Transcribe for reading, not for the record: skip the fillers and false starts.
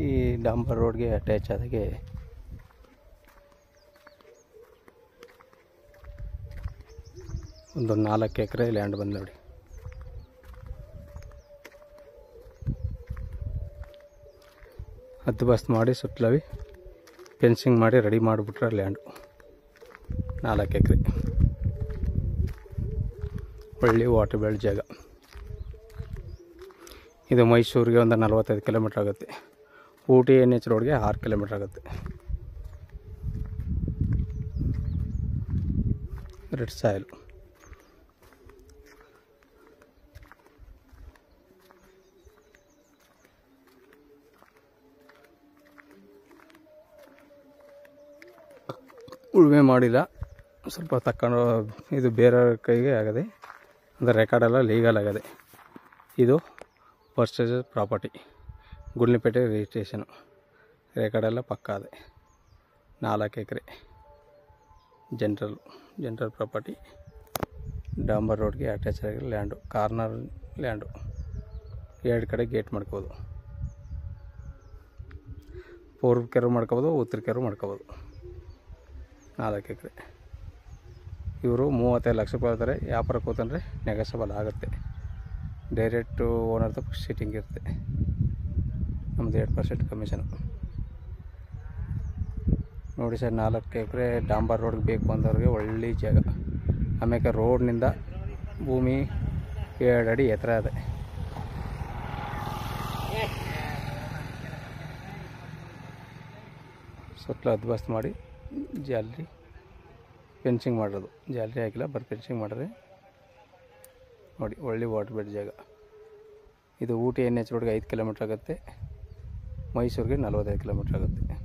ಈ ಡಾಂಬರ್ ರೋಡ್ಗೆ ಅಟ್ಯಾಚ್ ಆದಾಗೆ ಒಂದು 4 ಎಕರೆ ಲ್ಯಾಂಡ್ ಬಂದು ನೋಡಿ. ಹದ್ದುಬಸ್ತು ಮಾಡಿ ಸುತ್ತಲವಿ ಫೆನ್ಸಿಂಗ್ ಮಾಡಿ ರೆಡಿ ಮಾಡಿಬಿಟ್ರೆ ಲ್ಯಾಂಡು 4 ಎಕರೆ. ಒಳ್ಳೆ ವಾಟರ್ ಬೆಲ್ಟ್ ಜಾಗ. ಇದು ಮೈಸೂರಿಗೆ ಒಂದು 45 ಕಿಲೋಮೀಟ್ರ್ ಆಗುತ್ತೆ. ಊಟಿ NH ರೋಡ್ಗೆ 6 ಕಿಲೋಮೀಟ್ರ್ ಆಗುತ್ತೆ. Red soil. ಉಳುಮೆ ಮಾಡಿಲ್ಲ, ಸ್ವಲ್ಪ ತಕ್ಕೊಂಡು ಇದು ಬೇರೆ ಕೈಗೆ ಆಗದೆ, ಅಂದರೆ ರೆಕಾರ್ಡೆಲ್ಲ ಲೀಗಲ್ ಆಗದೆ. ಇದು ಪರ್ಚೇಸ್ ಪ್ರಾಪರ್ಟಿ, ಗುಂಡ್ಲುಪೇಟೆ ರಿಜಿಸ್ಟ್ರೇಷನು, ರೆಕಾರ್ಡೆಲ್ಲ ಪಕ್ಕ ಅದೆ. 4 ಎಕರೆ ಜನರಲ್ ಪ್ರಾಪರ್ಟಿ, ಡಾಂಬರ್ ರೋಡ್ಗೆ ಅಟ್ಯಾಚ್ ಆಗಿರೋ ಲ್ಯಾಂಡು, ಕಾರ್ನರ್ ಲ್ಯಾಂಡು. 2 ಕಡೆ ಗೇಟ್ ಮಾಡ್ಕೋಬೋದು, ಪೂರ್ವಕ್ಕೆರು ಮಾಡ್ಕೋಬೋದು, ಉತ್ತರಕ್ಕೆರು ಮಾಡ್ಕೋಬೋದು. 4 ಎಕರೆ. ಇವರು 35 ಲಕ್ಷ ರೂಪಾಯಿ ಹೇಳ್ತಾರೆ. ವ್ಯಾಪಾರಕ್ಕೆ ಹೋತಂದರೆ ನೆಗೋಷಿಯಬಲ್ ಆಗುತ್ತೆ. ಡೈರೆಕ್ಟು ಓನರ್ದು ಸೀಟಿಂಗ್ ಇರುತ್ತೆ. ನಮ್ಮದು 2% ಕಮಿಷನು. ನೋಡಿ ಸರ್, 4 ಎಕರೆ ಡಾಂಬರ್ ರೋಡ್ಗೆ ಬೇಕು ಅಂದವ್ರಿಗೆ ಒಳ್ಳೆ ಜಾಗ. ಆಮೇಲೆ ರೋಡ್ನಿಂದ ಭೂಮಿ 2 ಅಡಿ ಎತ್ತರ ಇದೆ. ಸುತ್ತಲೂ ಹದ್ದುಬಸ್ತು ಮಾಡಿ ಜಾಲರಿ ಫೆನ್ಸಿಂಗ್ ಮಾಡೋದು. ಜಾಲರಿ ಹಾಕಿಲ್ಲ, ಬರೀ ಫೆನ್ಸಿಂಗ್ ಮಾಡಿದ್ರೆ ನೋಡಿ ಒಳ್ಳೆ ವಾಟರ್ ಬೆಡ್ ಜಾಗ. ಇದು ಊಟಿ NH ರೋಡ್ಗೆ 5 ಕಿಲೋಮೀಟ್ರ್ ಆಗುತ್ತೆ, ಮೈಸೂರಿಗೆ 45 ಕಿಲೋಮೀಟ್ರ್ ಆಗುತ್ತೆ.